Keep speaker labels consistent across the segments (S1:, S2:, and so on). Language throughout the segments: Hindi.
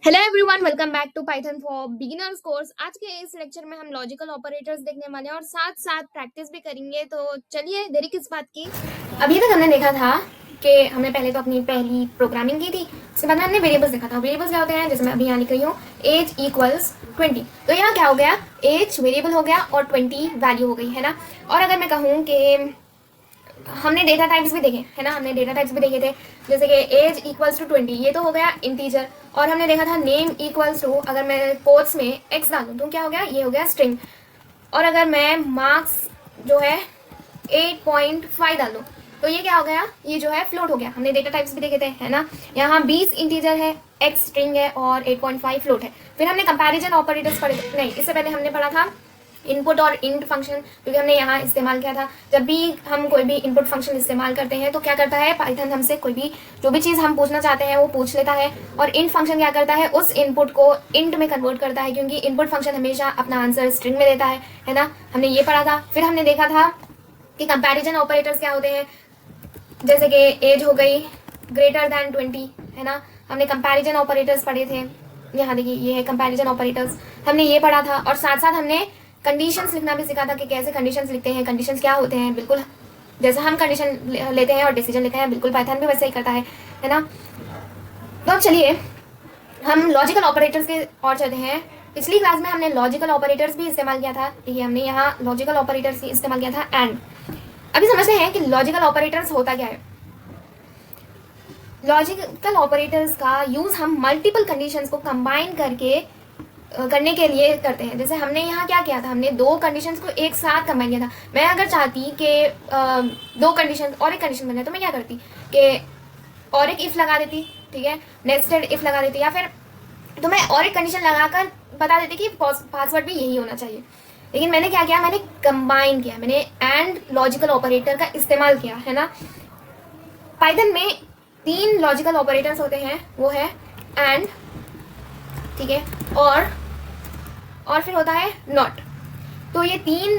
S1: Hello everyone, welcome back to Python for beginners course. आज के इस लेक्चर में हम लॉजिकल ऑपरेटर्स देखने वाले हैं और साथ साथ प्रैक्टिस भी करेंगे। तो चलिए, देरी किस बात की। अभी तक हमने देखा था कि हमने पहले तो अपनी पहली प्रोग्रामिंग की थी, उसके बाद हमने वेरिएबल्स देखा था। वेरिएबल्स क्या होते हैं, जैसे मैं अभी यहाँ लिख रही हूँ एज इक्वल्स 20। तो यहाँ क्या हो गया, एज वेरिएबल हो गया और 20 वैल्यू हो गई, है ना। और अगर मैं कहूँ कि हमने डेटा टाइप्स भी देखे, है ना, हमने डेटा टाइप्स भी देखे थे, जैसे कि एज इक्वल्स टू 20, ये तो हो गया इंटीजर। और हमने देखा था नेम इक्वल्स टू, अगर मैं कोट्स में एक्स डालूँ तो क्या हो गया, ये हो गया स्ट्रिंग। और अगर मैं मार्क्स जो है 8.5 डाल दूँ तो ये क्या हो गया, ये जो है फ्लोट हो गया। हमने डेटा टाइप्स भी देखे थे, है ना। यहाँ 20 इंटीजर है, एक्स स्ट्रिंग है और 8.5 फ्लोट है। फिर हमने कंपैरिजन ऑपरेटर्स पढ़े, नहीं इससे पहले हमने पढ़ा था इनपुट और इंट फंक्शन, क्योंकि हमने यहाँ इस्तेमाल किया था। जब भी हम कोई भी इनपुट फंक्शन इस्तेमाल करते हैं तो क्या करता है पाइथन, हमसे कोई भी जो भी चीज़ हम पूछना चाहते हैं वो पूछ लेता है। और इंट फंक्शन क्या करता है, उस इनपुट को इंट में कन्वर्ट करता है, क्योंकि इनपुट फंक्शन हमेशा अपना आंसर स्ट्रिंग में देता है ना। हमने ये पढ़ा था। फिर हमने देखा था कि कंपैरिजन ऑपरेटर्स क्या होते हैं, जैसे कि एज हो गई ग्रेटर दैन 20, है ना। हमने कंपैरिजन ऑपरेटर्स पढ़े थे। यहाँ देखिए, ये है कंपैरिजन ऑपरेटर्स, हमने ये पढ़ा था। और साथ साथ हमने कंडीशंस लिखना भी सीखा था कि कैसे कंडीशंस लिखते हैं, कंडीशंस क्या होते हैं। बिल्कुल जैसा हम कंडीशन लेते हैं और डिसीजन लेते हैं, बिल्कुल पाइथन भी वैसे ही करता है ना। तो अब चलिए हम लॉजिकल ऑपरेटर्स के और चलते हैं। पिछली क्लास में हमने लॉजिकल ऑपरेटर्स भी इस्तेमाल किया था। देखिए, हमने यहाँ लॉजिकल ऑपरेटर्स ही इस्तेमाल किया था एंड। अभी समझते हैं कि लॉजिकल ऑपरेटर्स होता क्या है। लॉजिकल ऑपरेटर्स का यूज हम मल्टीपल कंडीशंस को कंबाइन करके करने के लिए करते हैं। जैसे हमने यहाँ क्या किया था, हमने दो कंडीशंस को एक साथ कंबाइन किया था। मैं अगर चाहती कि दो कंडीशन और एक कंडीशन बन जाए तो मैं क्या करती कि और एक इफ लगा देती, ठीक है, नेस्टेड इफ लगा देती, या फिर तो मैं और एक कंडीशन लगाकर बता देती कि पासवर्ड भी यही होना चाहिए। लेकिन मैंने क्या किया, मैंने कंबाइन किया, मैंने एंड लॉजिकल ऑपरेटर का इस्तेमाल किया, है ना। पाइथन में तीन लॉजिकल ऑपरेटर्स होते हैं, वो है एंड, ठीक है, और फिर होता है नॉट। तो ये तीन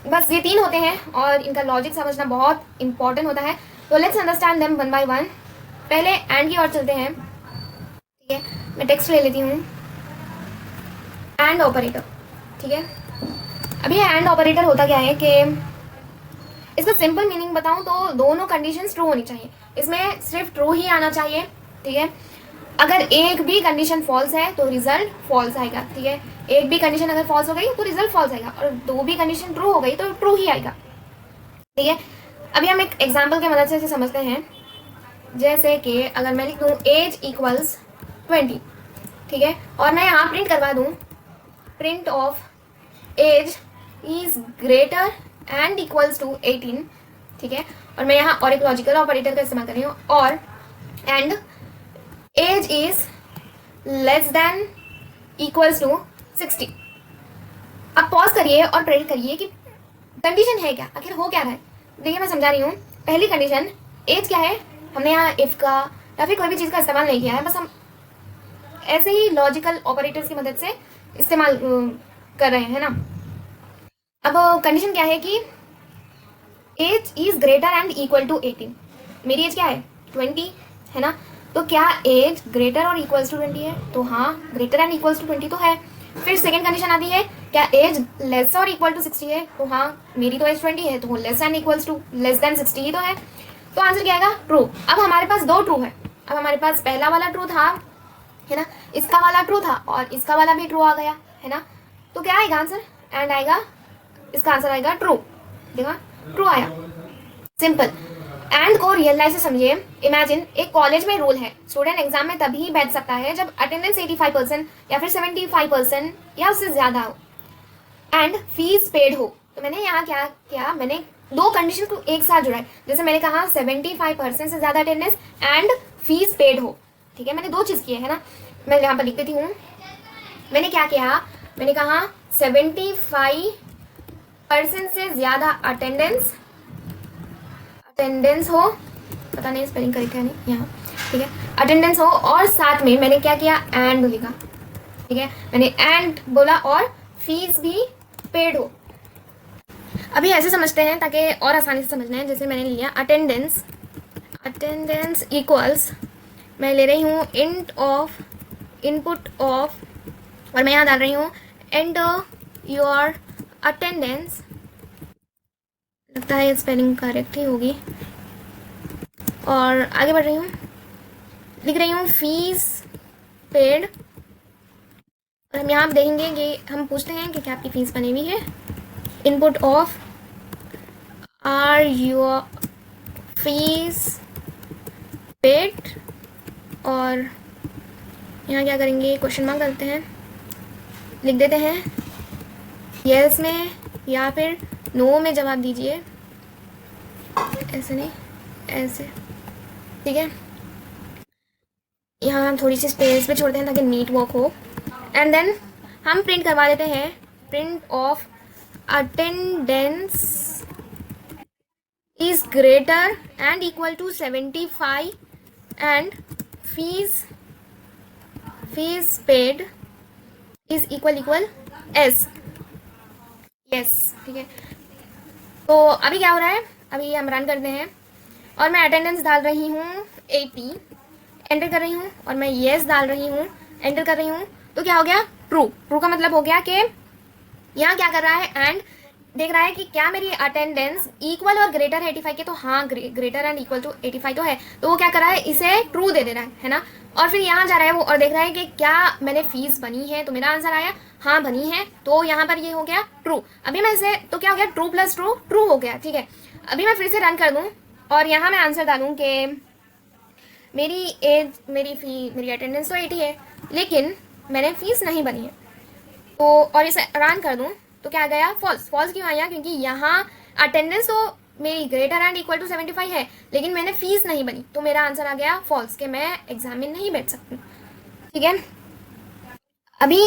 S1: बस ये तीन होते हैं और इनका लॉजिक समझना बहुत इंपॉर्टेंट होता है। तो let's understand them one by one. पहले एंड की ओर चलते हैं, ठीक है। मैं टेक्स्ट ले लेती हूँ, एंड ऑपरेटर, ठीक है। अभी एंड ऑपरेटर होता क्या है कि इसका सिंपल मीनिंग बताऊं तो दोनों कंडीशंस ट्रू होनी चाहिए, इसमें सिर्फ ट्रू ही आना चाहिए, ठीक है। अगर एक भी कंडीशन फॉल्स है तो रिजल्ट फॉल्स आएगा, ठीक है। एक भी कंडीशन अगर फॉल्स हो गई तो रिजल्ट फॉल्स आएगा, और दो भी कंडीशन ट्रू हो गई तो ट्रू ही आएगा, ठीक है। अभी हम एक एग्जाम्पल की मदद से इसे समझते हैं। जैसे कि अगर मैं लिख दूँ एज इक्वल्स 20, ठीक है, और मैं यहाँ प्रिंट करवा दूँ print of age is greater and equals to 18, ठीक है। और मैं यहाँ और एक लॉजिकल ऑपरेटर का इस्तेमाल कर रही हूँ, और and age is less than equals to 60। अब पॉज करिए और प्रेडिक्ट करिए कि कंडीशन है क्या, आखिर हो क्या रहा है। देखिए, मैं समझा रही हूँ। पहली कंडीशन एज क्या है, हमने यहाँ इफ का या फिर कोई भी चीज़ का इस्तेमाल नहीं किया है, बस हम ऐसे ही लॉजिकल ऑपरेटर्स की मदद से इस्तेमाल कर रहे हैं ना। अब कंडीशन क्या है कि age is greater and equal to 18। मेरी एज क्या है 20, है ना। तो क्या एज ग्रेटर और इक्वल्स टू 20 है, तो हाँ ग्रेटर एंड इक्वल्स टू 20 तो है। फिर सेकंड कंडीशन आती है, क्या एज लेस और इक्वल टू 60 है, तो हाँ मेरी तो एज 20 है, तो वो less and equals to less than 60 ही तो है। तो आंसर क्या आएगा, ट्रू। अब हमारे पास दो ट्रू है। अब हमारे पास पहला वाला ट्रू था, है ना, इसका वाला ट्रू था और इसका वाला भी ट्रू आ गया, है ना। तो क्या आएगा आंसर, एंड आएगा, इसका आंसर आएगा ट्रू। देखा, ट्रू आया, सिंपल। एंड को रियल लाइफ से समझिए। इमेजिन एक कॉलेज में रूल है, स्टूडेंट एग्जाम में तभी बैठ सकता है जब अटेंडेंस 85% या फिर 75% या उससे ज्यादा हो, एंड फीस पेड हो। तो मैंने यहाँ क्या किया, मैंने दो कंडीशन को एक साथ जुड़ा है। जैसे मैंने कहा 75% से ज्यादा अटेंडेंस एंड फीस पेड हो, ठीक है, मैंने दो चीज की है ना। मैं यहाँ पर लिख देती हूँ। मैंने क्या किया, मैंने कहा 75% से ज्यादा अटेंडेंस हो, पता नहीं स्पेलिंग करेक्ट है नहीं यहाँ, ठीक है, अटेंडेंस हो, और साथ में मैंने क्या किया, एंड लिखा, ठीक है। मैंने एंड बोला और फीस भी पेड हो। अभी ऐसे समझते हैं ताकि और आसानी से समझना है। जैसे मैंने लिया अटेंडेंस इक्वल्स मैं ले रही हूँ इंट ऑफ इनपुट ऑफ, और मैं यहाँ डाल रही हूँ एंटर योर अटेंडेंस, लगता है स्पेलिंग करेक्ट ही होगी, और आगे बढ़ रही हूँ, लिख रही हूँ फीस पेड, और हम यहाँ देखेंगे कि हम पूछते हैं कि क्या आपकी फीस बनी हुई है। Input of are your fees paid, और यहाँ क्या करेंगे, क्वेश्चन मार्क करते हैं, लिख देते हैं यस में या फिर नो में जवाब दीजिए, ऐसे नहीं ऐसे, ठीक है। यहाँ थोड़ी सी स्पेस पे छोड़ते हैं ताकि नीट वर्क हो, एंड देन हम प्रिंट करवा देते हैं print of attendance is greater and equal to 75 and fees paid is equal yes, yes, ठीक है। तो अभी क्या हो रहा है, अभी हम रन करते हैं और मैं अटेंडेंस डाल रही हूँ 80, एंटर कर रही हूँ, और मैं येस डाल रही हूँ, एंटर कर रही हूँ, तो क्या हो गया, ट्रू। ट्रू का मतलब हो गया कि यहाँ क्या कर रहा है, एंड देख रहा है कि क्या मेरी अटेंडेंस इक्वल और ग्रेटर है 85 के, तो हाँ ग्रेटर एंड इक्वल टू 85 तो है, तो वो क्या कर रहा है, इसे ट्रू दे रहा है ना। और फिर यहाँ जा रहा है वो और देख रहा है कि क्या मैंने फीस बनी है, तो मेरा आंसर आया हाँ बनी है, तो यहाँ पर ये हो गया ट्रू। अभी मैं इसे, तो क्या हो गया, ट्रू प्लस ट्रू ट्रू हो गया, ठीक है। अभी मैं फिर से रन कर दूँ और यहाँ मैं आंसर डालूँ कि मेरी अटेंडेंस तो 80 है, लेकिन मैंने फीस नहीं बनी है, तो और इसे रन कर दूँ तो क्या आ गया, फॉल्स। फॉल्स क्यों आया, क्योंकि यहाँ अटेंडेंस तो मेरी ग्रेटर एंड इक्वल टू 75 है, लेकिन मैंने फीस नहीं बनी, तो मेरा आंसर आ गया फॉल्स, कि मैं एग्जाम में नहीं बैठ सकती, ठीक है। अभी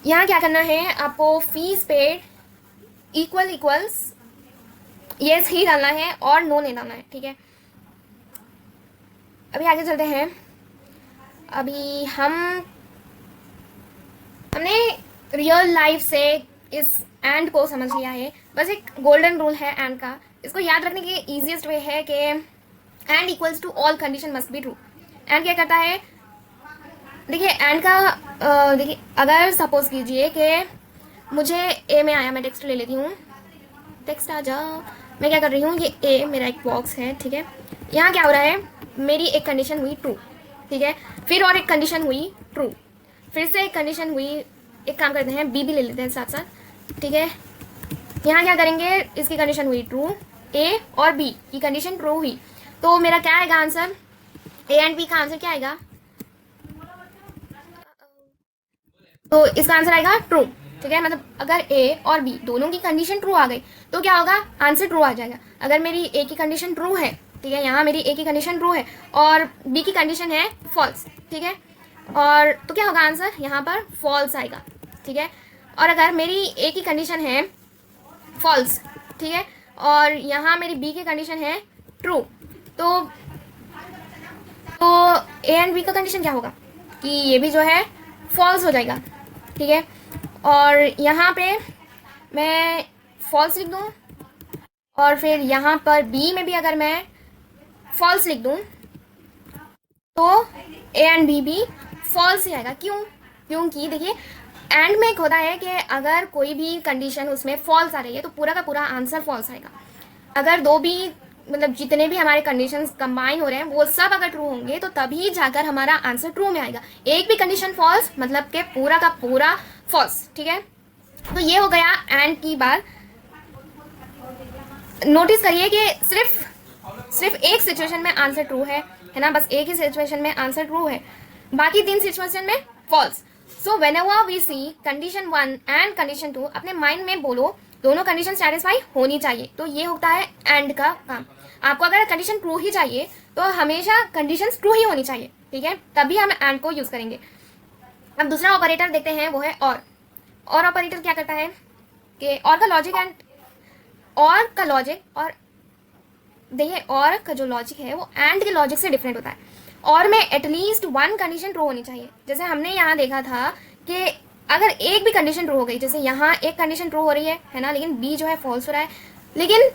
S1: यहाँ क्या करना है, आपको fees paid equals yes he डालना है और नो नहीं डालना है, ठीक है। अभी आगे चलते हैं। अभी हमने रियल लाइफ से इस एंड को समझ लिया है, बस एक गोल्डन रूल है एंड का, इसको याद रखने के इजीएस्ट वे है कि and equals to all condition must be true. And क्या करता है, देखिए एंड का देखिए, अगर सपोज कीजिए कि मुझे ए में आया, मैं टेक्स्ट ले लेती हूँ, टेक्स्ट आ जाओ, मैं क्या कर रही हूँ, ये ए मेरा एक बॉक्स है, ठीक है। यहाँ क्या हो रहा है, मेरी एक कंडीशन हुई ट्रू, ठीक है, फिर और एक कंडीशन हुई ट्रू, फिर से एक कंडीशन हुई, एक काम करते हैं बी भी ले लेते हैं साथ साथ, ठीक है। यहाँ क्या करेंगे, इसकी कंडीशन हुई ट्रू, ए और बी की कंडीशन ट्रू हुई, तो मेरा क्या आएगा आंसर, ए एंड बी का आंसर क्या आएगा, तो इसका आंसर आएगा ट्रू, ठीक है। मतलब अगर ए और बी दोनों की कंडीशन ट्रू आ गई तो क्या होगा, आंसर ट्रू आ जाएगा। अगर मेरी ए की कंडीशन ट्रू है, ठीक है, यहाँ मेरी ए की कंडीशन ट्रू है और बी की कंडीशन है फॉल्स, ठीक है, और तो क्या होगा आंसर, यहाँ पर फॉल्स आएगा, ठीक है। और अगर मेरी ए की कंडीशन है फॉल्स, ठीक है, और यहाँ मेरी बी की कंडीशन है ट्रू, तो ए एंड बी का कंडीशन क्या होगा कि ये भी जो है फॉल्स हो जाएगा, ठीक है। और यहाँ पे मैं फॉल्स लिख दूँ और फिर यहाँ पर बी में भी अगर मैं फॉल्स लिख दूँ तो ए एंड बी भी फॉल्स ही आएगा। क्यों, क्योंकि देखिए एंड में एक होता है कि अगर कोई भी कंडीशन उसमें फॉल्स आ रही है तो पूरा का पूरा आंसर फॉल्स आएगा। अगर दो भी मतलब जितने भी हमारे कंडीशंस कंबाइन हो रहे हैं वो सब अगर ट्रू होंगे तो तभी जाकर हमारा आंसर ट्रू में आएगा। एक भी कंडीशन फॉल्स मतलब कि पूरा का पूरा फॉल्स, ठीक है। तो ये हो गया एंड की बात। नोटिस करिए कि सिर्फ एक सिचुएशन में आंसर ट्रू है ना, बस एक ही सिचुएशन में आंसर ट्रू है, बाकी 3 सिचुएशन में false. So whenever we see condition 1 and condition 2, अपने माइंड में बोलो दोनों कंडीशन सेटिस्फाई होनी चाहिए। तो ये होता है एंड का काम। आपको अगर कंडीशन ट्रू ही चाहिए तो हमेशा कंडीशन ट्रू ही होनी चाहिए, ठीक है, तभी हम एंड को यूज करेंगे। अब दूसरा ऑपरेटर देखते हैं, वो है और ऑपरेटर क्या करता है कि और का लॉजिक और देखिए और का जो लॉजिक है वो एंड के लॉजिक से डिफरेंट होता है। और में एटलीस्ट 1 कंडीशन ट्रू होनी चाहिए। जैसे हमने यहाँ देखा था कि अगर एक भी कंडीशन ट्रू हो गई, जैसे यहाँ एक कंडीशन ट्रू हो रही है ना, लेकिन बी जो है फॉल्स हो रहा है, लेकिन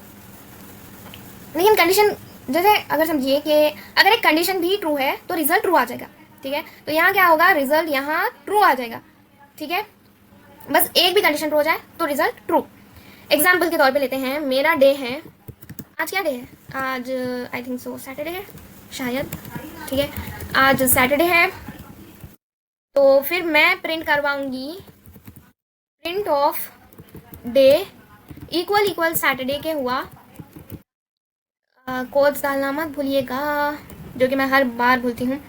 S1: कंडीशन जैसे अगर समझिए कि अगर एक कंडीशन भी ट्रू है तो रिजल्ट ट्रू आ जाएगा, ठीक है। तो यहाँ क्या होगा, रिजल्ट यहाँ ट्रू आ जाएगा, ठीक है। बस एक भी कंडीशन ट्रू हो जाए तो रिजल्ट ट्रू। एग्जाम्पल के तौर पे लेते हैं, मेरा डे है, आज क्या डे है, आज आई थिंक सो सैटरडे है शायद, ठीक है, आज सैटरडे है। तो फिर मैं प्रिंट करवाऊंगी print of day equal Saturday के हुआ, कोड्स डालना मत भूलिएगा, जो कि मैं हर बार भूलती हूँ,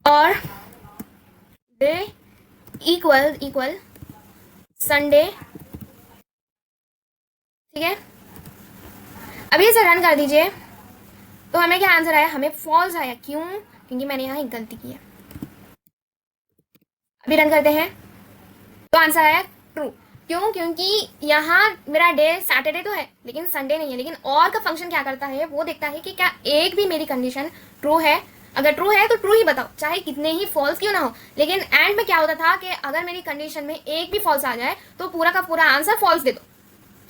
S1: और डे इक्वल संडे, ठीक है। अभी इसे रन कर दीजिए तो हमें क्या आंसर आया, हमें फॉल्स आया। क्यों? क्योंकि मैंने यहाँ एक गलती की है। अभी रन करते हैं तो आंसर आया ट्रू। क्यों? क्योंकि यहाँ मेरा डे सैटरडे तो है लेकिन संडे नहीं है। लेकिन और का फंक्शन क्या करता है, वो देखता है कि क्या एक भी मेरी कंडीशन ट्रू है। अगर ट्रू है तो ट्रू ही बताओ, चाहे कितने ही फॉल्स क्यों ना हो। लेकिन एंड में क्या होता था कि अगर मेरी कंडीशन में एक भी फॉल्स आ जाए तो पूरा का पूरा आंसर फॉल्स दे दो,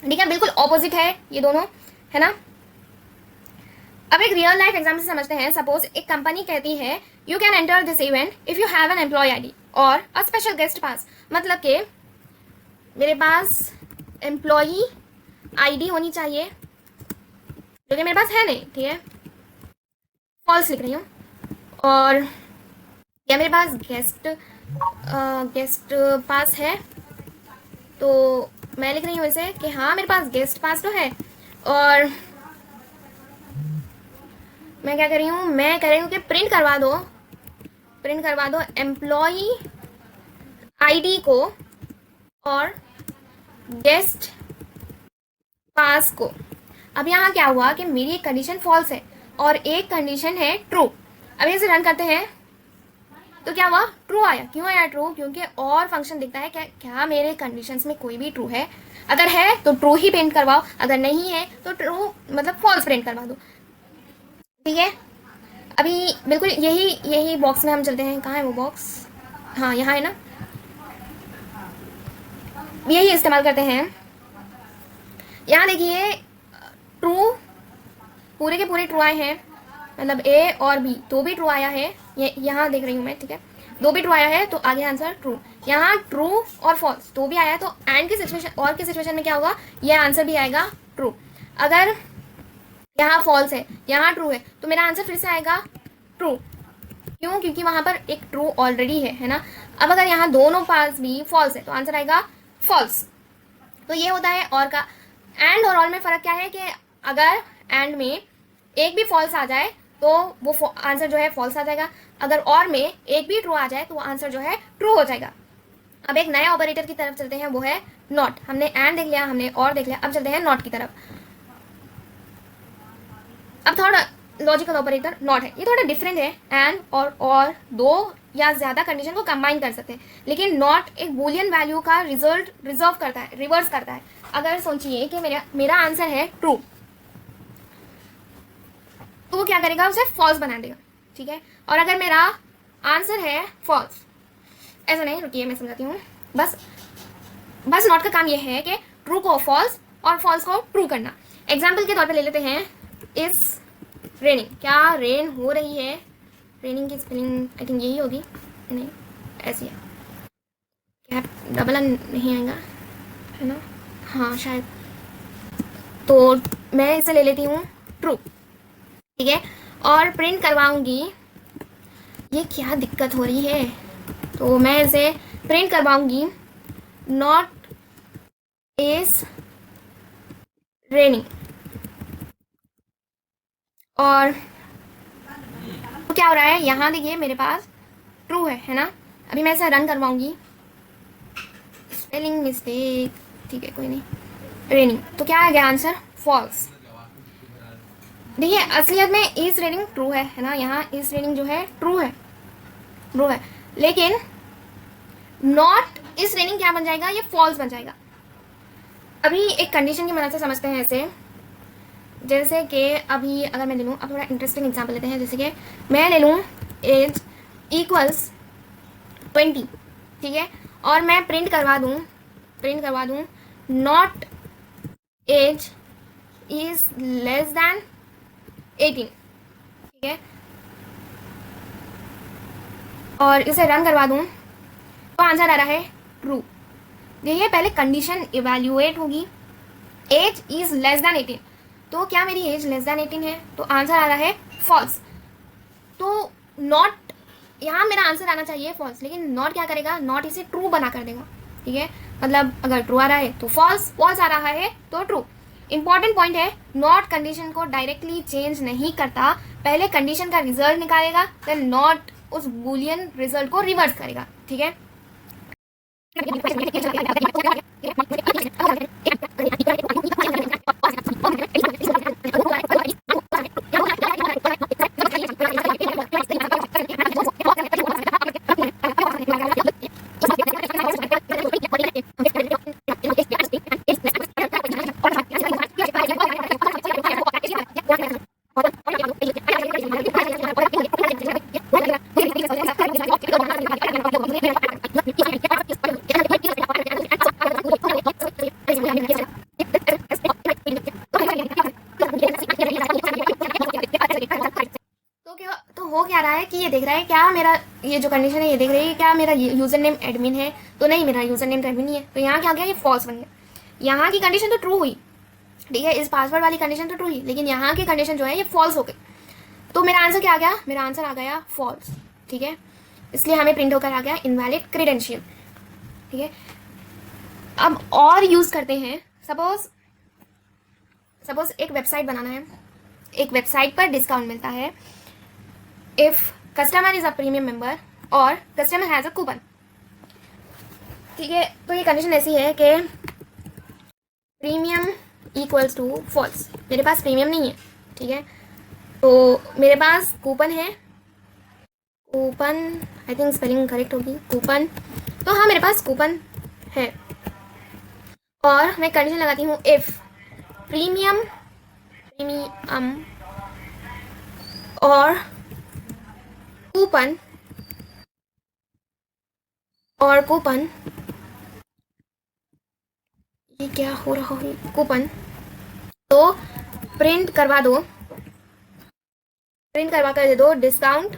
S1: ठीक है। बिल्कुल ऑपोजिट है ये दोनों, है ना। अब एक रियल लाइफ एग्जाम्पल से समझते हैं। सपोज एक कंपनी कहती है you can enter this event if you have an employ ID और अ स्पेशल गेस्ट पास। मतलब कि मेरे पास एम्प्लॉई आईडी होनी चाहिए, जो कि मेरे पास है नहीं, ठीक है, फॉल्स लिख रही हूँ। और क्या मेरे पास गेस्ट पास है, तो मैं लिख रही हूँ इसे कि हाँ मेरे पास गेस्ट पास तो है। और मैं क्या कर रही हूँ, मैं कह रही हूँ कि प्रिंट करवा दो एम्प्लॉई आईडी को और गेस्ट पास को। अब यहाँ क्या हुआ कि मेरी एक कंडीशन फॉल्स है और एक कंडीशन है ट्रू। अब इसे रन करते हैं तो क्या हुआ, ट्रू आया। क्यों आया ट्रू? क्योंकि और फंक्शन दिखता है क्या मेरे कंडीशंस में कोई भी ट्रू है। अगर है तो ट्रू ही प्रिंट करवाओ, अगर नहीं है तो ट्रू मतलब फॉल्स प्रिंट करवा दो, ठीक है। अभी बिल्कुल यही बॉक्स में हम चलते हैं। कहाँ है वो बॉक्स? हाँ यहाँ है ना, यही इस्तेमाल करते हैं। यहाँ देखिए ट्रू, पूरे के पूरे ट्रू आए हैं, मतलब ए और बी दो भी ट्रू आया है। ये यहाँ देख रही हूँ मैं, ठीक है, दो भी ट्रू आया है तो आगे आंसर ट्रू। यहाँ ट्रू और फॉल्स दो भी आया है तो एंड की सिचुएशन और की सिचुएशन में क्या होगा, ये आंसर भी आएगा ट्रू। अगर यहाँ फॉल्स है यहाँ ट्रू है तो मेरा आंसर फिर से आएगा ट्रू। क्यों? क्योंकि वहां पर एक ट्रू ऑलरेडी है ना। अब अगर यहाँ दोनों पास भी फॉल्स है तो आंसर आएगा फॉल्स। तो ये होता है और का। एंड और ऑल में फर्क क्या है कि अगर एंड में एक भी फॉल्स आ जाए तो वो आंसर जो है फॉल्स आ जाएगा, अगर और में एक भी ट्रू आ जाए तो वो आंसर जो है ट्रू हो जाएगा। अब एक नए ऑपरेटर की तरफ चलते हैं, वो है नॉट। हमने एंड देख लिया, हमने और देख लिया, अब चलते हैं नॉट की तरफ। अब थोड़ा लॉजिकल ऑपरेटर नॉट है, ये थोड़ा डिफरेंट है। एंड और दो या ज्यादा कंडीशन को कंबाइन कर सकते हैं, लेकिन नॉट एक बूलियन वैल्यू का रिजल्ट रिजर्व करता है, रिवर्स करता है। अगर सोचिए कि मेरा आंसर है ट्रू, तो वो क्या करेगा, उसे फॉल्स बना देगा, ठीक है। और अगर मेरा आंसर है फॉल्स, ऐसा नहीं, रुकिए मैं समझाती हूँ। बस नॉट का काम ये है कि ट्रू को फॉल्स और फॉल्स को ट्रू करना। एग्जाम्पल के तौर पे ले लेते हैं, इज रेनिंग, क्या रेन हो रही है। रेनिंग की स्पेलिंग आई थिंक यही होगी, नहीं ऐसी है, क्या डबल नहीं आएगा, है ना, हाँ शायद। तो मैं इसे ले लेती हूँ ट्रू, ठीक है, और प्रिंट करवाऊंगी। ये क्या दिक्कत हो रही है, तो मैं इसे प्रिंट करवाऊंगी नॉट इज रेनिंग। और तो क्या हो रहा है, यहाँ देखिए मेरे पास ट्रू है ना। अभी मैं इसे रन करवाऊंगी, स्पेलिंग मिस्टेक, ठीक है कोई नहीं, रेनिंग, तो क्या आ गया आंसर फॉल्स। देखिए असलियत में इज रेनिंग ट्रू है ना, यहाँ इज रेनिंग जो है ट्रू है, लेकिन नॉट इज रेनिंग क्या बन जाएगा, ये फॉल्स बन जाएगा। अभी एक कंडीशन की मदद से समझते हैं ऐसे, जैसे कि अभी अगर मैं ले लूँ, अब थोड़ा इंटरेस्टिंग एग्जाम्पल लेते हैं, जैसे कि मैं ले लूँ एज इक्वल्स 20, ठीक है, और मैं प्रिंट करवा दूँ not age is less than 18, ठीक है, और इसे रन करवा दूँ तो आंसर आ रहा है ट्रू। देखिए पहले कंडीशन इवैल्यूएट होगी, एज इज लेस देन 18, तो क्या मेरी एज लेस देन 18 है, तो आंसर आ रहा है फॉल्स। तो नॉट, यहाँ मेरा आंसर आना चाहिए फॉल्स, लेकिन नॉट क्या करेगा, नॉट इसे ट्रू बना कर देगा, ठीक है, मतलब अगर ट्रू आ रहा है तो फॉल्स, फॉल्स आ रहा है तो ट्रू। इंपॉर्टेंट पॉइंट है, नॉट कंडीशन को डायरेक्टली चेंज नहीं करता, पहले कंडीशन का रिजल्ट निकालेगा, देन नॉट उस बूलियन रिजल्ट को रिवर्स करेगा, ठीक है। तो हो क्या रहा है कि ये देख रहा है क्या मेरा ये जो कंडीशन है ये देख रही है क्या मेरा यूजर नेम एडमिन है, तो नहीं मेरा यूजर नेम एडमिन नहीं है, तो यहाँ क्या हो गया, ये फॉल्स बन गया। यहाँ की कंडीशन तो ट्रू हुई, ठीक है, इस पासवर्ड वाली कंडीशन तो ट्रू हुई, लेकिन यहाँ की कंडीशन जो है ये फॉल्स हो गई, तो मेरा आंसर क्या आ गया, मेरा आंसर आ गया फॉल्स, ठीक है, इसलिए हमें प्रिंट होकर आ गया इनवैलिड क्रेडेंशियल, ठीक है। अब और यूज करते हैं, सपोज एक वेबसाइट बनाना है, एक वेबसाइट पर डिस्काउंट मिलता है if customer is a premium member और कस्टमर हैज अ कूपन, ठीक है। तो ये कंडीशन ऐसी है कि प्रीमियम इक्वल्स टू फॉल्स, मेरे पास प्रीमियम नहीं है, ठीक है, तो मेरे पास कूपन है, coupon I think spelling correct होगी, कूपन, तो हाँ मेरे पास कूपन है, और मैं कंडीशन लगाती हूँ इफ प्रीमियम और कूपन ये क्या हो रहा है, कूपन, तो प्रिंट करवा कर दे दो डिस्काउंट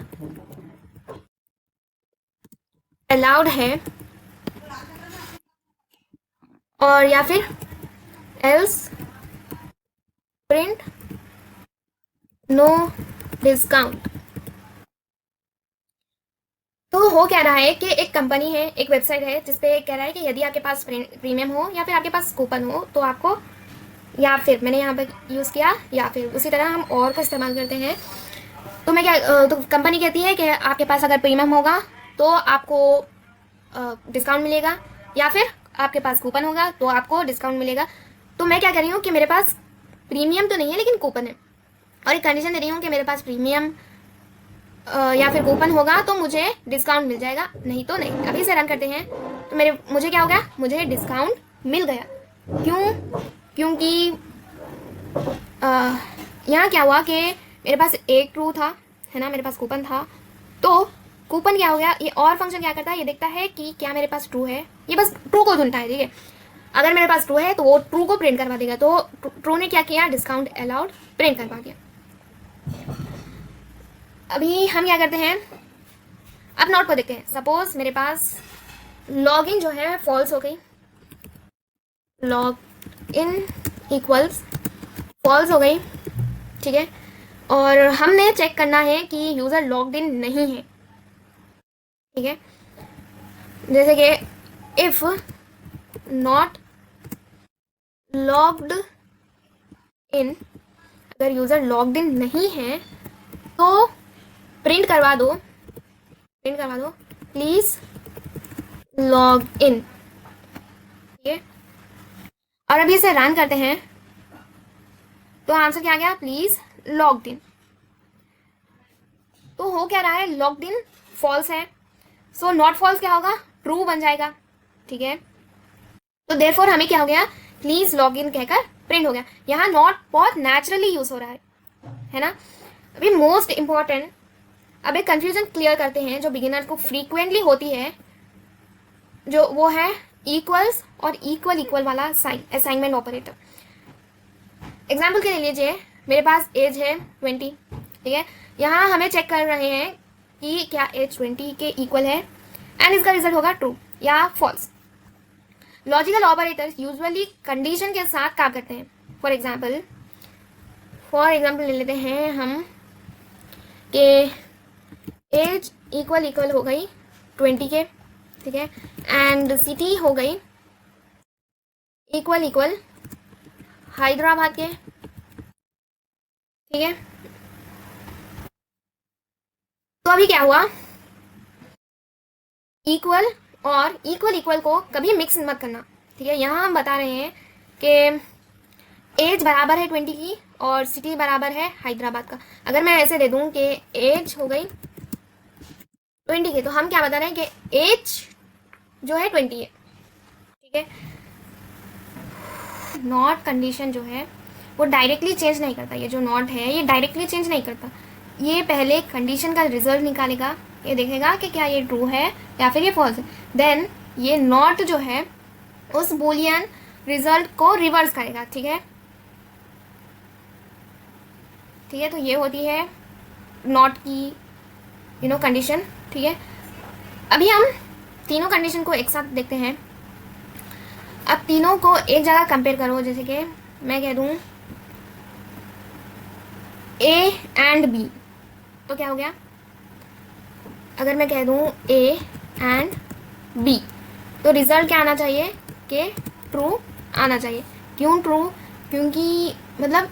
S1: अलाउड है, और या फिर एल्स प्रिंट नो डिस्काउंट। तो हो क्या रहा है कि एक कंपनी है, एक वेबसाइट है जिसपे कह रहा है कि यदि आपके पास प्रीमियम हो या फिर आपके पास कूपन हो तो आपको, या फिर मैंने यहाँ पर यूज़ किया, या फिर उसी तरह हम और का इस्तेमाल करते हैं, तो मैं क्या, तो कंपनी कहती है कि आपके पास अगर प्रीमियम होगा तो आपको डिस्काउंट मिलेगा, या फिर आपके पास कूपन होगा तो आपको डिस्काउंट मिलेगा। तो मैं क्या कर रही हूँ कि मेरे पास प्रीमियम तो नहीं है लेकिन कूपन है, और एक कंडीशन दे रही हूँ कि मेरे पास प्रीमियम या फिर कूपन होगा तो मुझे डिस्काउंट मिल जाएगा, नहीं तो नहीं। अभी से रन करते हैं तो मुझे क्या हो गया, मुझे डिस्काउंट मिल गया। क्यों? क्योंकि यहाँ क्या हुआ कि मेरे पास एक ट्रू था, है ना, मेरे पास कूपन था, तो कूपन क्या हो गया, ये और फंक्शन क्या करता है, ये देखता है कि क्या मेरे पास ट्रू है, ये बस ट्रू को ढूंढता है, ठीक है। अगर मेरे पास ट्रू है तो वो ट्रू को प्रिंट करवा देगा, तो ट्रू ने क्या किया, डिस्काउंट अलाउड प्रिंट करवा दिया। अभी हम क्या करते हैं, अब नॉट को देखते हैं। सपोज मेरे पास लॉगिन जो है फॉल्स हो गई, लॉग इन इक्वल्स फॉल्स हो गई, ठीक है, और हमने चेक करना है कि यूज़र लॉग्ड इन नहीं है, ठीक है। जैसे कि इफ नॉट लॉग्ड इन, अगर यूज़र लॉग्ड इन नहीं है तो प्रिंट करवा दो प्लीज लॉग इन, ठीक है। और अभी इसे रन करते हैं तो आंसर क्या आ गया, प्लीज लॉग्ड इन। तो हो क्या रहा है, लॉग्ड इन फॉल्स है, सो नॉट फॉल्स क्या होगा, ट्रू बन जाएगा, ठीक है। तो देयरफॉर हमें क्या हो गया, प्लीज लॉग इन कहकर प्रिंट हो गया। यहाँ नॉट बहुत नेचुरली यूज हो रहा है ना। अभी मोस्ट इंपॉर्टेंट, अब एक कंफ्यूजन क्लियर करते हैं जो बिगिनर को फ्रीक्वेंटली होती है, जो वो है इक्वल्स और इक्वल वाला साइन, असाइनमेंट ऑपरेटर। एग्जाम्पल के लिए लीजिए, मेरे पास एज है 20, ठीक है। यहाँ हमें चेक कर रहे हैं कि क्या एज 20 के इक्वल है, एंड इसका रिजल्ट होगा ट्रू या false. Logical operators usually condition के साथ क्या करते हैं। फॉर एग्जाम्पल ले लेते हैं हम कि एज इक्वल हो गई 20 के, ठीक है, एंड सिटी हो गई इक्वल हैदराबाद के, ठीक है। तो अभी क्या हुआ, इक्वल और इक्वल को कभी मिक्स मत करना, ठीक है। यहाँ हम बता रहे हैं कि एज बराबर है 20 की और सिटी बराबर है हैदराबाद का। अगर मैं ऐसे दे दूं कि एज हो गई 20 की, तो हम क्या बता रहे हैं कि एज जो है 20 है, ठीक है। नॉट कंडीशन जो है वो डायरेक्टली चेंज नहीं करता, ये जो नॉट है ये डायरेक्टली चेंज नहीं करता, ये पहले कंडीशन का रिजल्ट निकालेगा, ये देखेगा कि क्या ये ट्रू है या फिर ये फॉल्स है, देन ये नॉट जो है उस बूलियन रिजल्ट को रिवर्स करेगा, ठीक है। ठीक है, तो ये होती है नॉट की कंडीशन, ठीक है। अभी हम तीनों कंडीशन को एक साथ देखते हैं। अब तीनों को एक जगह कंपेयर करो, जैसे कि मैं कह दूं ए एंड बी, तो क्या हो गया। अगर मैं कह दूं ए एंड बी, तो रिजल्ट क्या आना चाहिए कि ट्रू आना चाहिए। क्यों ट्रू, क्योंकि मतलब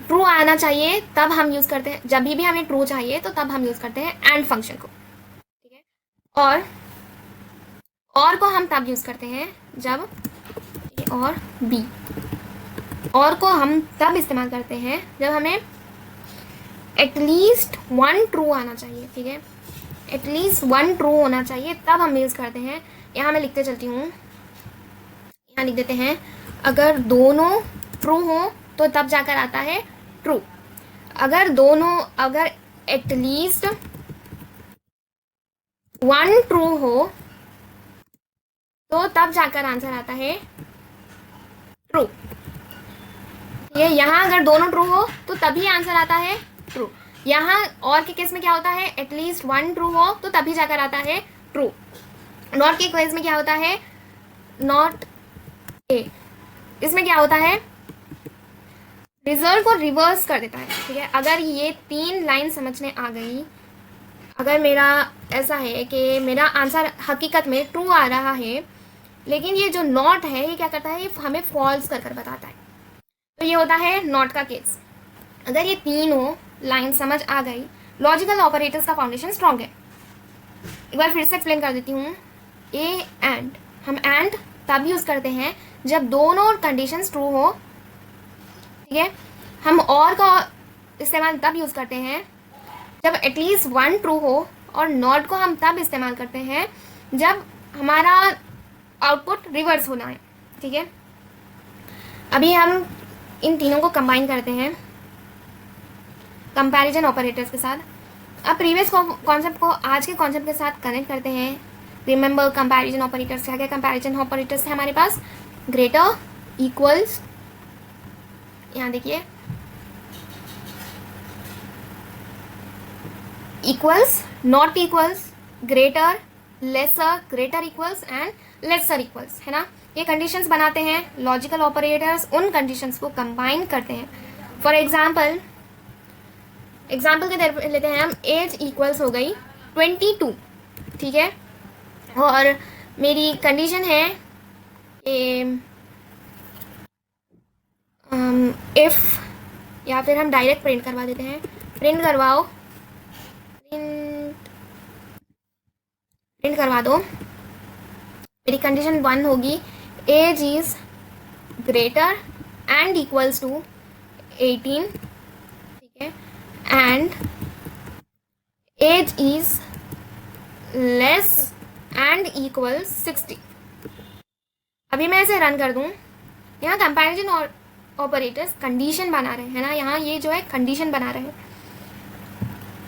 S1: ट्रू आना चाहिए तब हम यूज़ करते हैं, जब भी हमें ट्रू चाहिए तो तब हम यूज़ करते हैं एंड फंक्शन को, ठीक है। और को हम तब यूज़ करते हैं जब ए और बी, और को हम तब इस्तेमाल करते हैं जब हमें एटलीस्ट वन ट्रू आना चाहिए, ठीक है। एटलीस्ट वन ट्रू होना चाहिए तब हम यूज़ करते हैं। यहाँ मैं लिखते चलती हूँ, यहाँ लिख देते हैं अगर दोनों ट्रू हो तो तब जाकर आता है ट्रू। अगर एटलीस्ट वन ट्रू हो तो तब जाकर आंसर आता है ट्रू। ये यहाँ अगर दोनों ट्रू हो तो तभी आंसर आता है ट्रू। यहाँ और के केस में क्या होता है, एटलीस्ट वन ट्रू हो तो तभी जाकर आता है ट्रू। नॉट के केस में क्या होता है, नॉट ए, इसमें क्या होता है, रिजल्ट को रिवर्स कर देता है, ठीक है। अगर ये 3 लाइन समझ में आ गई, अगर मेरा ऐसा है कि मेरा आंसर हकीकत में ट्रू आ रहा है, लेकिन ये जो नॉट है ये क्या करता है, ये हमें फॉल्स कर बताता है, तो ये होता है नॉट का केस। अगर ये तीनों लाइन समझ आ गई, लॉजिकल ऑपरेटर्स का फाउंडेशन स्ट्रांग है। एक बार फिर से एक्सप्लेन कर देती हूँ। ए एंड, हम एंड तब यूज़ करते हैं जब दोनों कंडीशंस ट्रू हो, ठीक है। हम और का इस्तेमाल तब यूज़ करते हैं जब एटलीस्ट वन ट्रू हो, और नॉट को हम तब इस्तेमाल करते हैं जब हमारा आउटपुट रिवर्स होना है, ठीक है। अभी हम इन तीनों को कंबाइन करते हैं कंपैरिजन ऑपरेटर्स के साथ। अब प्रीवियस कॉन्सेप्ट को आज के कॉन्सेप्ट के साथ कनेक्ट करते हैं। रिमेंबर कंपैरिजन ऑपरेटर्स, क्या क्या कंपैरिजन ऑपरेटर्स है हमारे पास, ग्रेटर, इक्वल्स, यहाँ देखिए equals, not equals, greater, lesser, greater equals and lesser equals, है ना। ये कंडीशंस बनाते हैं लॉजिकल ऑपरेटर्स, उन कंडीशंस को कंबाइन करते हैं। फॉर एग्जाम्पल के तौर लेते हैं हम, एज इक्वल्स हो गई 22, ठीक है, और मेरी कंडीशन है इफ, या फिर हम डायरेक्ट प्रिंट करवा देते हैं, प्रिंट करवा दो। मेरी कंडीशन 1 होगी, age is greater and equals to 18, ठीक है, and age is less and equals 60। अभी मैं इसे रन कर दूं, यहाँ कंपैरिजन और ऑपरेटर्स कंडीशन बना रहे हैं ना, यहाँ ये जो है कंडीशन बना रहे हैं,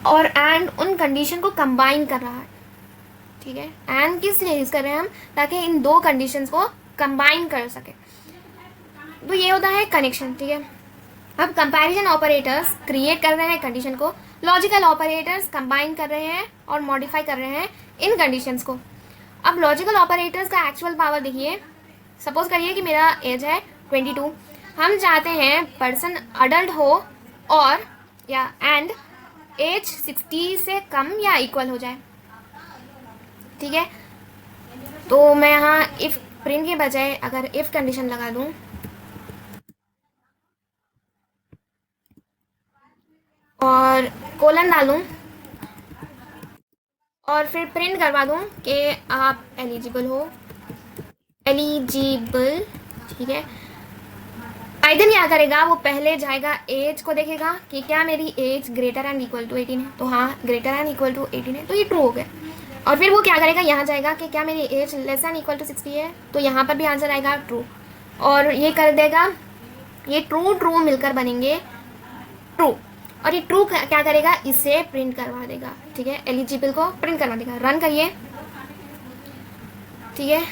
S1: और एंड उन कंडीशन को कंबाइन कर रहा है, ठीक है। एंड किस लिए यूज कर रहे हैं हम, ताकि इन दो कंडीशंस को कंबाइन कर सके, तो ये होता है कनेक्शन, ठीक है। अब कंपैरिजन ऑपरेटर्स क्रिएट कर रहे हैं कंडीशन को, लॉजिकल ऑपरेटर्स कंबाइन कर रहे हैं और मॉडिफाई कर रहे हैं इन कंडीशंस को। अब लॉजिकल ऑपरेटर्स का एक्चुअल पावर देखिए, सपोज करिए कि मेरा एज है 22, हम चाहते हैं पर्सन अडल्ट हो और या एंड एज 60 से कम या इक्वल हो जाए, ठीक है। तो मैं यहाँ इफ प्रिंट के बजाय अगर इफ कंडीशन लगा दूँ और कोलन डालूँ और फिर प्रिंट करवा दूँ कि आप एलिजिबल, ठीक है। पाइथन क्या करेगा, वो पहले जाएगा एज को देखेगा कि क्या मेरी age greater and equal to 18 है, तो हाँ ग्रेटर एंड इक्वल टू 18 है, तो ये ट्रू हो गया। और फिर वो क्या करेगा, यहाँ जाएगा कि क्या मेरी age less and equal to 60 है, तो यहाँ पर भी आंसर आएगा ट्रू, और ये कर देगा, ये ट्रू ट्रू मिलकर बनेंगे ट्रू, और ये ट्रू क्या करेगा, इसे प्रिंट करवा देगा, ठीक है। एलिजिबल को प्रिंट करवा देगा। रन करिए, ठीक है,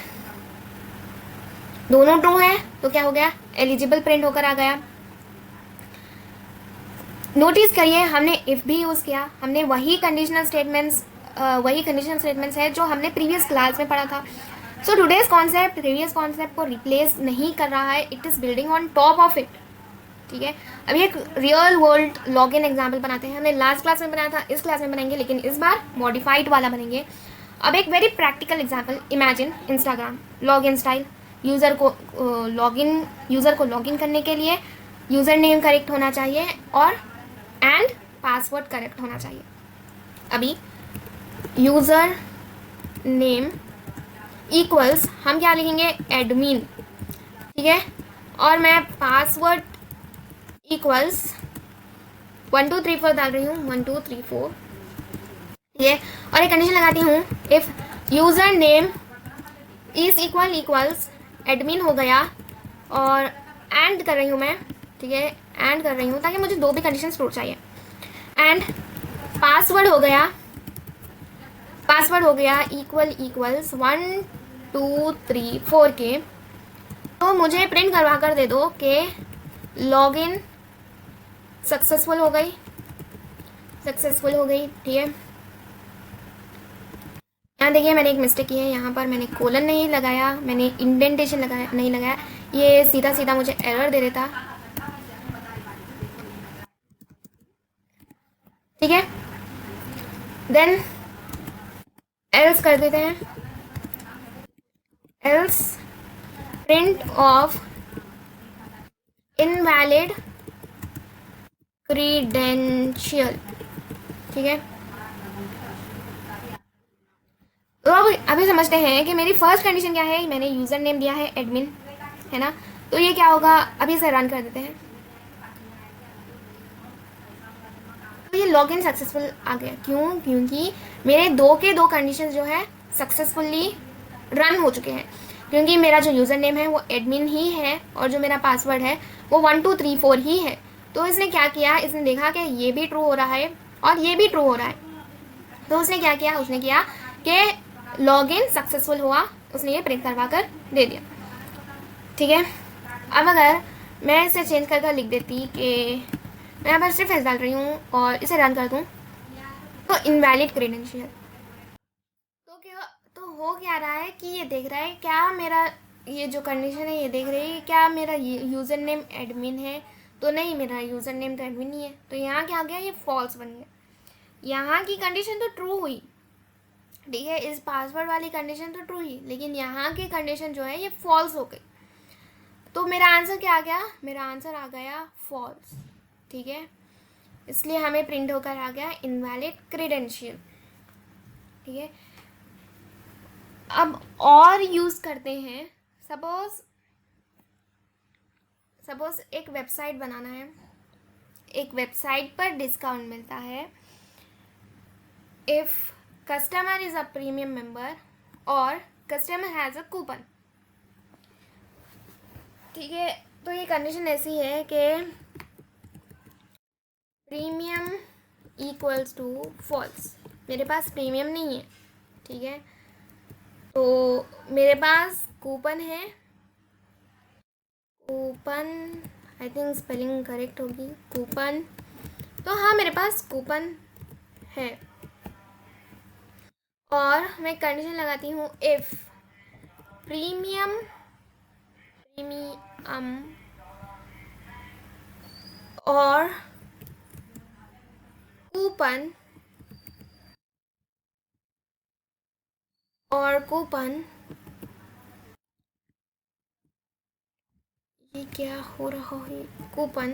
S1: दोनों ट्रू है तो क्या हो गया, एलिजिबल प्रिंट होकर आ गया। नोटिस करिए हमने इफ भी यूज किया, हमने वही कंडीशनल स्टेटमेंट्स है जो हमने प्रीवियस क्लास में पढ़ा था। So today's concept previous concept को रिप्लेस नहीं कर रहा है, it is building on top of it, ठीक है। अभी एक real world log in example बनाते हैं, हमने लास्ट क्लास में बनाया था, इस क्लास में बनाएंगे, लेकिन इस बार मॉडिफाइड वाला बनेंगे। अब एक very practical example, imagine Instagram log in style, user को लॉगिन करने के लिए यूज़र नेम करेक्ट होना चाहिए और एंड पासवर्ड करेक्ट होना चाहिए। अभी यूज़र नेम इक्वल्स हम क्या लिखेंगे, एडमिन, ठीक है, और मैं पासवर्ड इक्वल्स 1 2 3 4 डाल रही हूँ, 1 2 3 4, ठीक है। और एक कंडीशन लगाती हूँ, if user name is equals admin हो गया, और एंड कर रही हूँ मैं, ठीक है, एंड कर रही हूँ ताकि मुझे दो भी कंडीशन ट्रू चाहिए। एंड पासवर्ड हो गया इक्वल्स 1 2 3 4 के, तो मुझे प्रिंट करवा कर दे दो कि लॉगिन सक्सेसफुल हो गई, ठीक है। यहाँ देखिए मैंने एक मिस्टेक की है, यहाँ पर मैंने कोलन नहीं लगाया, मैंने इंडेंटेशन नहीं लगाया, ये सीधा सीधा मुझे एरर दे देता, ठीक है। देन एल्स कर देते हैं, else print of invalid credential, ठीक है। तो अब अभी समझते हैं कि मेरी फर्स्ट कंडीशन क्या है, मैंने यूज़र नेम दिया है एडमिन, है ना, तो ये क्या होगा, अभी इसे रन कर देते हैं, तो ये लॉगिन सक्सेसफुल आ गया। क्यों, क्योंकि मेरे दो कंडीशन जो है सक्सेसफुली रन हो चुके हैं, क्योंकि मेरा जो यूज़र नेम है वो एडमिन ही है और जो मेरा पासवर्ड है वो 1 2 3 4 ही है। तो इसने क्या किया, इसने देखा कि ये भी ट्रू हो रहा है और ये भी ट्रू हो रहा है, तो उसने क्या किया, उसने किया कि लॉगिन सक्सेसफुल हुआ, उसने ये प्रिंट करवा कर दे दिया, ठीक है। अब अगर मैं इसे चेंज कर लिख देती कि मैं यहाँ पर सिर्फ एस डाल रही हूँ और इसे रन कर दूँ, तो इनवैलिड क्रेडेंशियल, तो हो क्या रहा है कि ये देख रहा है क्या मेरा ये जो कंडीशन है ये देख रही है क्या मेरा यूज़र नेम एडमिन है, तो नहीं, मेरा यूज़र नेम तो एडमिन नहीं है, तो यहाँ क्या आ गया, ये फॉल्स बन गया। यहाँ की कंडीशन तो ट्रू हुई, ठीक है, इस पासवर्ड वाली कंडीशन तो ट्रू ही, लेकिन यहाँ की कंडीशन जो है ये फॉल्स हो गई, तो मेरा आंसर क्या आ गया, मेरा आंसर आ गया फॉल्स, ठीक है। इसलिए हमें प्रिंट होकर आ गया इनवैलिड क्रेडेंशियल, ठीक है। अब और यूज़ करते हैं, सपोज एक वेबसाइट बनाना है, एक वेबसाइट पर डिस्काउंट मिलता है if customer is a premium member और कस्टमर हैज़ अ कूपन, ठीक है। तो ये कंडीशन ऐसी है कि प्रीमियम इक्वल्स टू फॉल्स, मेरे पास प्रीमियम नहीं है, ठीक है, तो मेरे पास कूपन है, coupon I think spelling correct होगी, कूपन। तो हाँ, मेरे पास कूपन है। और मैं कंडीशन लगाती हूँ, इफ़ प्रीमियम और कूपन ये क्या हो रहा है, कूपन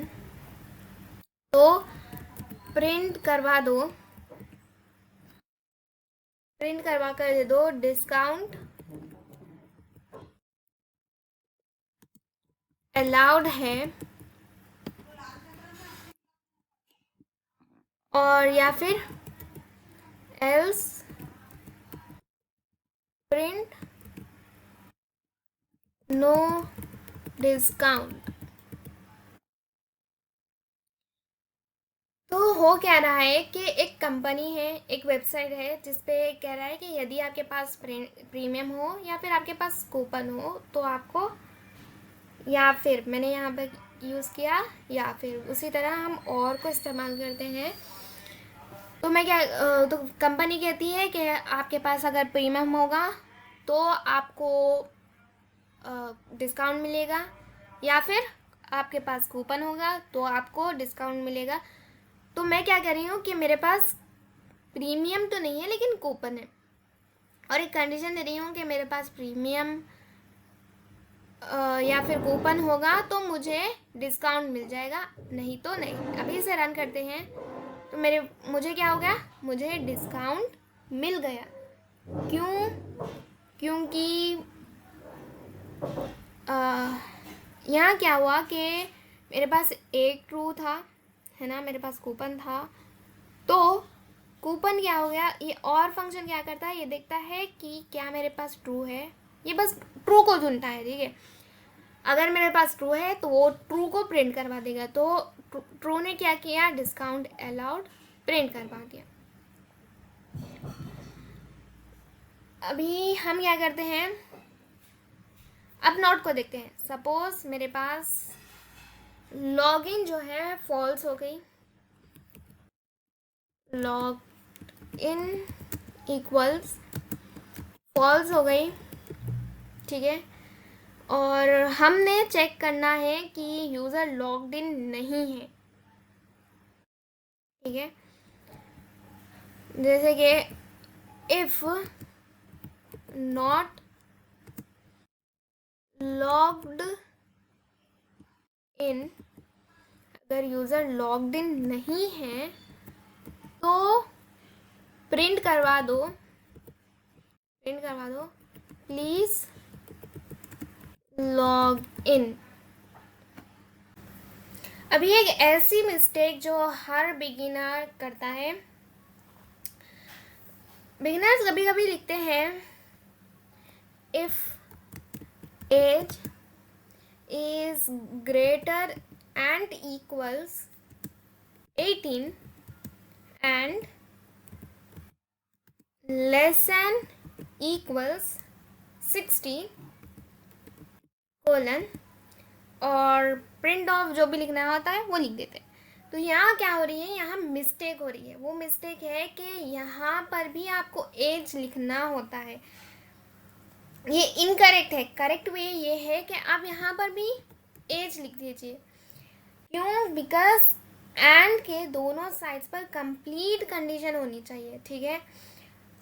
S1: तो प्रिंट करवा कर दे दो, डिस्काउंट अलाउड है, और या फिर एल्स प्रिंट नो डिस्काउंट। तो हो क्या रहा है कि एक कंपनी है, एक वेबसाइट है जिसपे कह रहा है कि यदि आपके पास प्रीमियम हो या फिर आपके पास कूपन हो तो आपको, या फिर मैंने यहाँ पर यूज़ किया, या फिर उसी तरह हम और को इस्तेमाल करते हैं। तो मैं क्या तो कंपनी कहती है कि आपके पास अगर प्रीमियम होगा तो आपको डिस्काउंट मिलेगा, या फिर आपके पास कूपन होगा तो आपको डिस्काउंट मिलेगा। तो मैं क्या कर रही हूँ कि मेरे पास प्रीमियम तो नहीं है लेकिन कूपन है, और एक कंडीशन दे रही हूँ कि मेरे पास प्रीमियम या फिर कूपन होगा तो मुझे डिस्काउंट मिल जाएगा, नहीं तो नहीं। अभी इसे रन करते हैं तो मुझे क्या हो गया, मुझे डिस्काउंट मिल गया। क्यों? क्योंकि यहाँ क्या हुआ कि मेरे पास एक ट्रू था, है ना, मेरे पास कूपन था। तो कूपन क्या हो गया, ये और फंक्शन क्या करता है, ये देखता है कि क्या मेरे पास ट्रू है, ये बस ट्रू को ढूंढता है, ठीक है। अगर मेरे पास ट्रू है तो वो ट्रू को प्रिंट करवा देगा। तो ट्रू ने क्या किया, डिस्काउंट अलाउड प्रिंट करवा दिया। अभी हम क्या करते हैं, अब नोट को देखते हैं। सपोज मेरे पास लॉगिन जो है फॉल्स हो गई, लॉग इन इक्वल्स फॉल्स हो गई, ठीक है। और हमने चेक करना है कि यूज़र लॉग्ड इन नहीं है, ठीक है। जैसे कि इफ़ नॉट लॉग्ड इन, अगर यूज़र लॉग्ड इन नहीं है तो प्रिंट करवा दो प्लीज़ लॉग इन। अभी एक ऐसी मिस्टेक जो हर बिगिनर करता है, बिगिनर्स कभी कभी लिखते हैं if age is greater and equals 18 and less and equals 60 colon, और प्रिंट ऑफ जो भी लिखना होता है वो लिख देते हैं। तो यहाँ क्या हो रही है, यहाँ मिस्टेक हो रही है। वो मिस्टेक है कि यहाँ पर भी आपको एज लिखना होता है, ये इनकरेक्ट है। करेक्ट वे ये है कि आप यहाँ पर भी एज लिख दीजिए। क्यों? बिकॉज एंड के दोनों साइड्स पर कंप्लीट कंडीशन होनी चाहिए, ठीक है।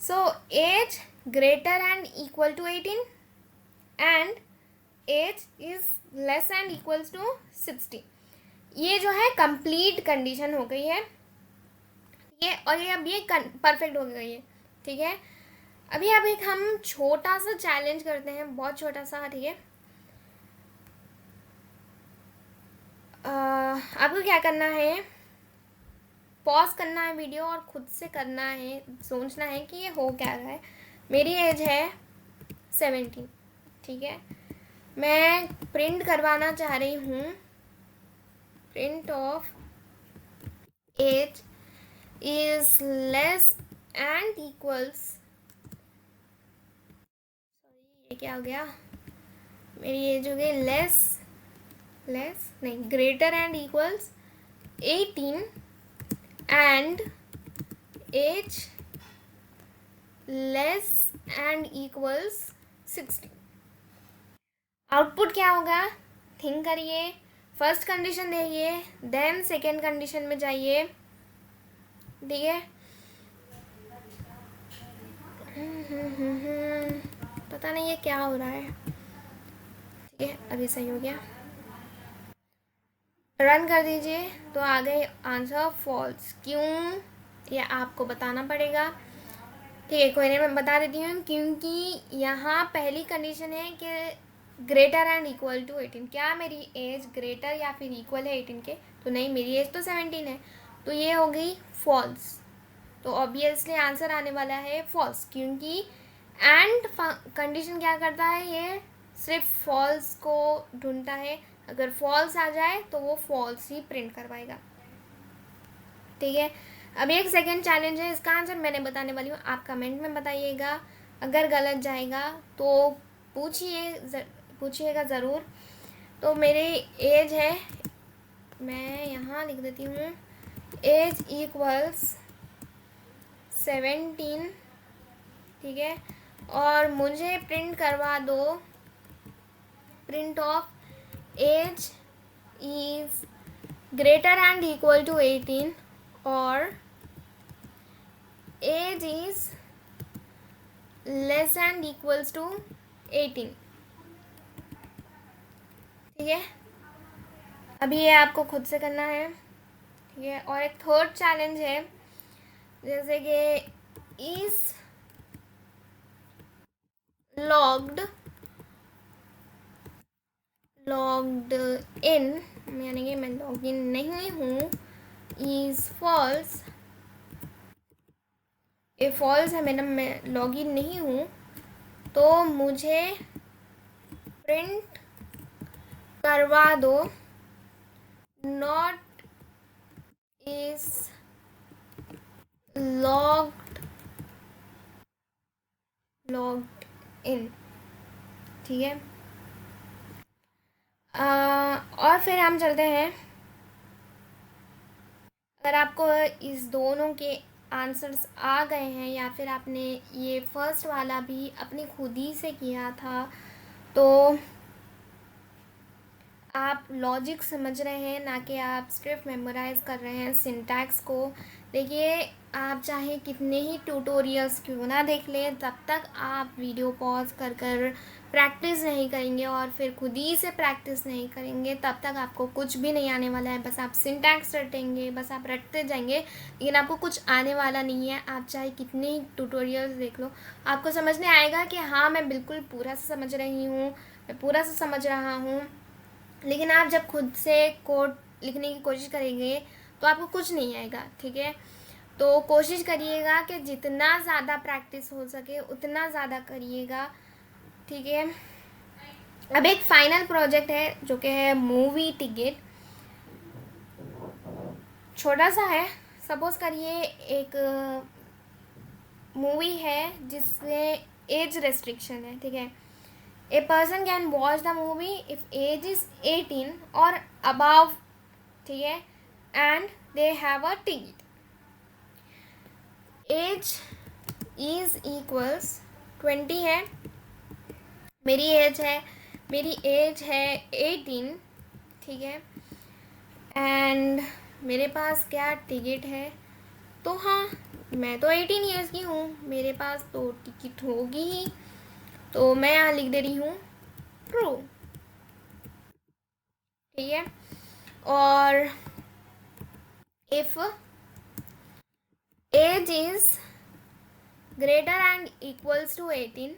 S1: So age greater and equal to 18 and age is less and equals to 60, ये जो है कंप्लीट कंडीशन हो गई है ये, और ये अब ये परफेक्ट हो गई है, ठीक है। अभी अब एक हम छोटा सा चैलेंज करते हैं, बहुत छोटा सा, ठीक है। आपको क्या करना है, पॉज करना है वीडियो और खुद से करना है, सोचना है कि ये हो क्या रहा है। मेरी एज है 17, ठीक है। मैं प्रिंट करवाना चाह रही हूँ, print of age is less and equals, sorry ये क्या हो गया, मेरी एज हो गई लेस लेस नहीं, greater and equals 18 and age less and equals 16। Output क्या होगा, थिंक करिए, फर्स्ट कंडीशन देखिए, देन सेकेंड कंडीशन में जाइए, ठीक है। पता नहीं ये क्या हो रहा है, ठीक है, अभी सही हो गया, रन कर दीजिए। तो आ गए आंसर फॉल्स। क्यों, ये आपको बताना पड़ेगा, ठीक है, कोई नहीं, मैं बता देती हूँ। क्योंकि यहाँ पहली कंडीशन है कि ग्रेटर एंड इक्वल टू 18, क्या मेरी एज ग्रेटर या फिर इक्वल है 18 के, तो नहीं, मेरी एज तो 17 है, तो ये हो गई फॉल्स। तो ऑब्वियसली आंसर आने वाला है फॉल्स, क्योंकि एंड कंडीशन क्या करता है, ये सिर्फ फॉल्स को ढूंढता है, अगर फॉल्स आ जाए तो वो फॉल्स ही प्रिंट करवाएगा, ठीक है। अब एक सेकेंड चैलेंज है, इसका आंसर मैंने बताने वाली हूँ, आप कमेंट में बताइएगा, अगर गलत जाएगा तो पूछिएगा ज़रूर। तो मेरी एज है, मैं यहाँ लिख देती हूँ, एज इक्वल्स 17, ठीक है, और मुझे प्रिंट करवा दो, print of age is greater and equal to 18 और age is less and equals to 18, ठीक है। अभी ये आपको खुद से करना है, ठीक है। और एक थर्ड चैलेंज है, जैसे कि इज लॉग्ड इन, यानी कि मैं लॉग इन नहीं हूँ, इज फॉल्स, ये फॉल्स है, मैं लॉग इन नहीं हूँ, तो मुझे प्रिंट करवा दो नॉट इज लॉग्ड इन, ठीक है। और फिर हम चलते हैं, अगर आपको इस दोनों के आंसर्स आ गए हैं या फिर आपने ये फर्स्ट वाला भी अपनी खुद ही से किया था, तो आप लॉजिक समझ रहे हैं, ना कि आप सिर्फ मेमोराइज़ कर रहे हैं सिंटैक्स को। देखिए, आप चाहे कितने ही ट्यूटोरियल्स क्यों ना देख लें, तब तक आप वीडियो पॉज कर कर प्रैक्टिस नहीं करेंगे और फिर खुद ही से प्रैक्टिस नहीं करेंगे, तब तक आपको कुछ भी नहीं आने वाला है। बस आप सिंटैक्स रटेंगे, बस आप रटते जाएंगे, लेकिन आपको कुछ आने वाला नहीं है। आप चाहे कितने ही ट्यूटोरियल्स देख लो, आपको समझ में आएगा कि हाँ, मैं बिल्कुल पूरा से समझ रही हूँ, मैं पूरा से समझ रहा हूँ, लेकिन आप जब खुद से कोड लिखने की कोशिश करेंगे तो आपको कुछ नहीं आएगा, ठीक है। तो कोशिश करिएगा कि जितना ज़्यादा प्रैक्टिस हो सके उतना ज़्यादा करिएगा, ठीक है। अब एक फाइनल प्रोजेक्ट है जो कि है मूवी टिकट, छोटा सा है। सपोज करिए एक मूवी है जिसमें एज रेस्ट्रिक्शन है, ठीक है। A person can watch the movie if age is 18 or above, ठीक है, and they have a ticket. Age is equals 20 है, मेरी एज है 18, ठीक है, एंड मेरे पास क्या टिकट है, तो हाँ, मैं तो 18 ईयर्स की हूँ, मेरे पास तो टिकट होगी ही, तो मैं यहाँ लिख दे रही हूँ ट्रू, ठीक है। और if age is greater and equals to 18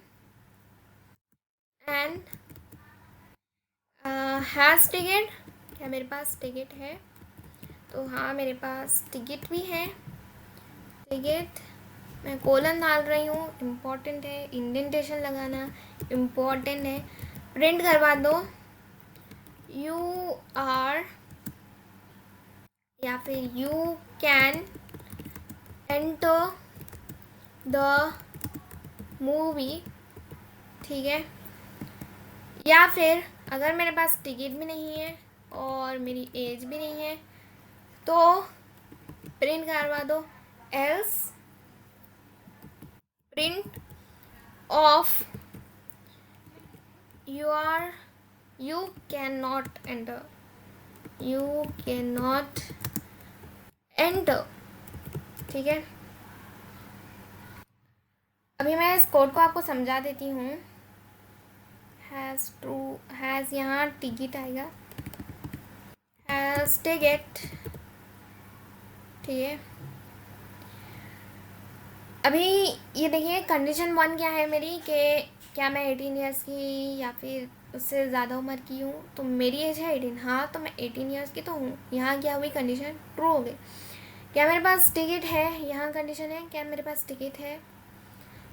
S1: and has ticket, क्या मेरे पास टिकट है, तो हाँ, मेरे पास टिकट भी है, टिकट, मैं कोलन डाल रही हूँ, इम्पोर्टेंट है, इंडेंटेशन लगाना इम्पोर्टेंट है, प्रिंट करवा दो यू आर या फिर you can enter the movie, ठीक है। या फिर अगर मेरे पास टिकट भी नहीं है और मेरी एज भी नहीं है, तो प्रिंट करवा दो, else print of you can not enter, you can not enter. ठीक है, अभी मैं इस कोड को आपको समझा देती हूँ। हैज़ ट्रू, हैज़ यहाँ टिकट आएगा, हैज़ टिकट। ठीक है, अभी ये देखिए कंडीशन 1 क्या है मेरी, कि क्या मैं 18 ईयर्स की या फिर उससे ज़्यादा उम्र की हूँ। तो मेरी एज है 18, हाँ, तो मैं 18 ईयर्स की तो हूँ। यहाँ क्या हुई, कंडीशन ट्रू हो गई। क्या मेरे पास टिकट है, यहाँ कंडीशन है क्या मेरे पास टिकट है,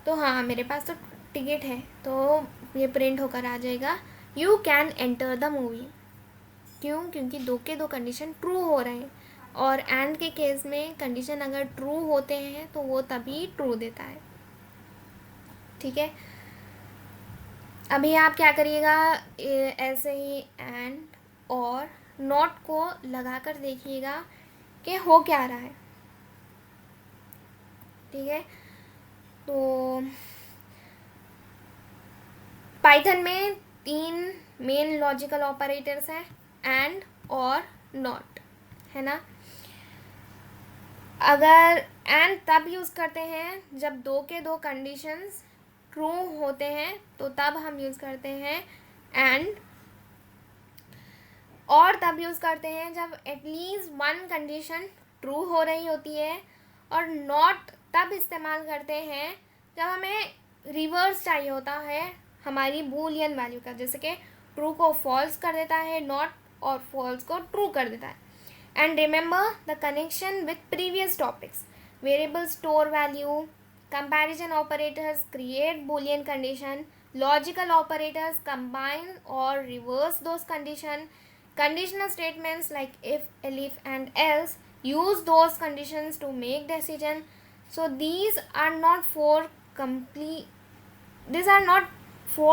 S1: तो हाँ मेरे पास तो टिकट है, तो ये प्रिंट होकर आ जाएगा you can enter the movie. क्यों, क्योंकि दो के दो कंडीशन ट्रू हो रहे हैं, और एंड के केस में कंडीशन अगर ट्रू होते हैं तो वो तभी ट्रू देता है। ठीक है, अभी आप क्या करिएगा, ऐसे ही एंड और नॉट को लगाकर देखिएगा कि हो क्या रहा है। ठीक है, तो पाइथन में 3 मेन लॉजिकल ऑपरेटर्स हैं, एंड और नॉट, है ना। अगर एंड तब यूज़ करते हैं जब दो के दो कंडीशंस ट्रू होते हैं, तो तब हम यूज़ करते हैं एंड, और तब यूज़ करते हैं जब एटलीस्ट 1 कंडीशन ट्रू हो रही होती है, और नॉट तब इस्तेमाल करते हैं जब हमें रिवर्स चाहिए होता है हमारी बूलियन वैल्यू का, जैसे कि ट्रू को फॉल्स कर देता है नॉट, और फॉल्स को ट्रू कर देता है। And remember the connection with previous topics. Variable store value, comparison operators create Boolean condition, logical operators combine or reverse those condition, conditional statements like if, elif and else use those conditions to make decision. So these are not four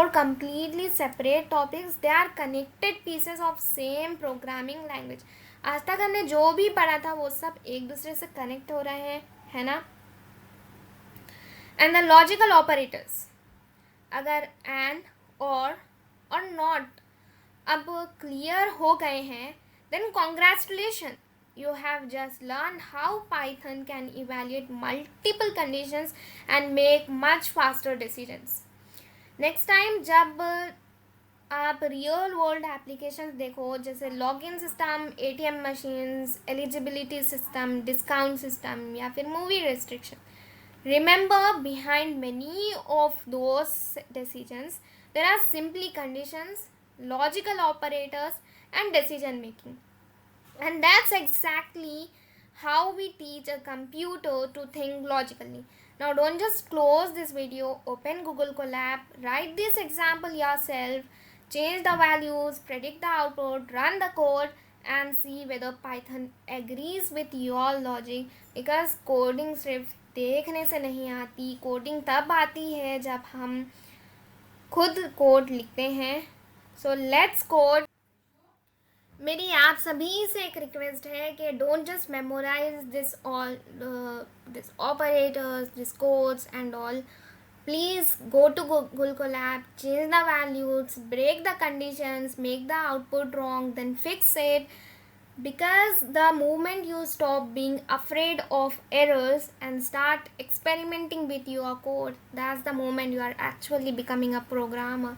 S1: completely separate topics, they are connected pieces of same programming language. आज तक हमने जो भी पढ़ा था वो सब एक दूसरे से कनेक्ट हो रहे हैं, है ना। एंड द लॉजिकल ऑपरेटर्स, अगर एंड और नॉट अब क्लियर हो गए हैं, then congratulation, you have just learned how Python can evaluate multiple conditions and make much faster decisions. Next time जब आप रियल वर्ल्ड एप्लीकेशंस देखो, जैसे login system, ATM machines, eligibility system, discount system या फिर movie restriction, remember behind many of those decisions there are simply conditions, logical operators and decision making. And that's exactly how we teach a computer to think logically. Now don't just close this video, open Google Colab, write this example yourself, change the values, predict the output, run the code and see whether Python agrees with your logic. Because coding सिर्फ देखने से नहीं आती, coding तब आती है जब हम खुद कोड लिखते हैं. So let's code. मेरी आप सभी से एक रिक्वेस्ट है कि don't just memorize this all this operators, this codes and all. Please go to Google Colab, change the values, break the conditions, make the output wrong, then fix it. Because the moment you stop being afraid of errors and start experimenting with your code, that's the moment you are actually becoming a programmer.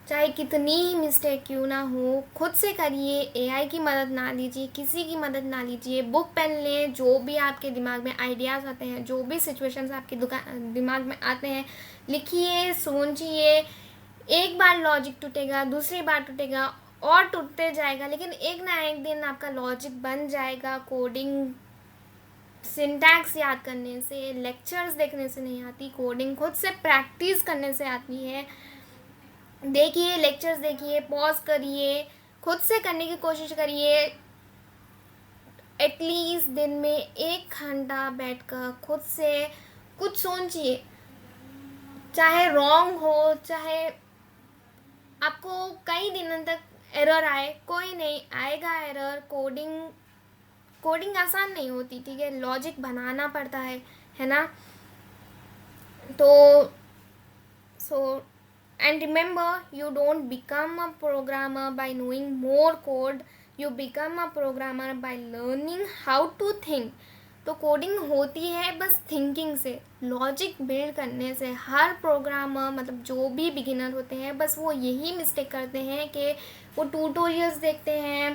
S1: चाहे कितनी ही मिस्टेक क्यों ना हो, खुद से करिए, एआई की मदद ना लीजिए, किसी की मदद ना लीजिए. बुक पेन लें, जो भी आपके दिमाग में आइडियाज़ आते हैं, जो भी सिचुएशंस आपके दिमाग में आते हैं, लिखिए, सोचिए. एक बार लॉजिक टूटेगा, दूसरी बार टूटेगा और टूटते जाएगा, लेकिन एक ना एक दिन आपका लॉजिक बन जाएगा. कोडिंग सिंटैक्स याद करने से, लेक्चर्स देखने से नहीं आती, कोडिंग खुद से प्रैक्टिस करने से आती है. देखिए, लेक्चर्स देखिए, पॉज करिए, खुद से करने की कोशिश करिए. एटलीस्ट दिन में 1 घंटा बैठकर खुद से कुछ सोचिए, चाहे रॉन्ग हो, चाहे आपको कई दिनों तक एरर आए, कोई नहीं, आएगा एरर। कोडिंग आसान नहीं होती, ठीक है, लॉजिक बनाना पड़ता है ना। तो so and remember, you don't become a programmer by knowing more code, you become a programmer by learning how to think. तो कोडिंग होती है बस थिंकिंग से, लॉजिक बिल्ड करने से। हर प्रोग्रामर, मतलब जो भी बिगिनर होते हैं, बस वो यही मिस्टेक करते हैं कि वो ट्यूटोरियल्स देखते हैं,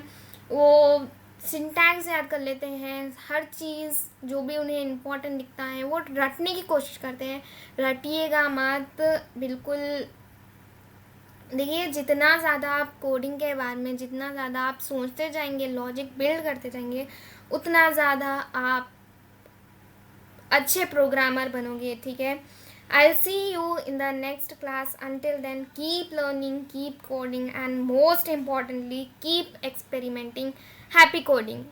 S1: वो सिंटैक्स याद कर लेते हैं, हर चीज़ जो भी उन्हें इम्पोर्टेंट दिखता है वो रटने की कोशिश करते हैं। रटिएगा मत बिल्कुल। देखिए, जितना ज़्यादा आप कोडिंग के बारे में, जितना ज़्यादा आप सोचते जाएंगे, लॉजिक बिल्ड करते जाएंगे, उतना ज़्यादा आप अच्छे प्रोग्रामर बनोगे, ठीक है। I'll see you in the next class. Until then, keep learning, keep coding, and most importantly, keep experimenting. Happy coding!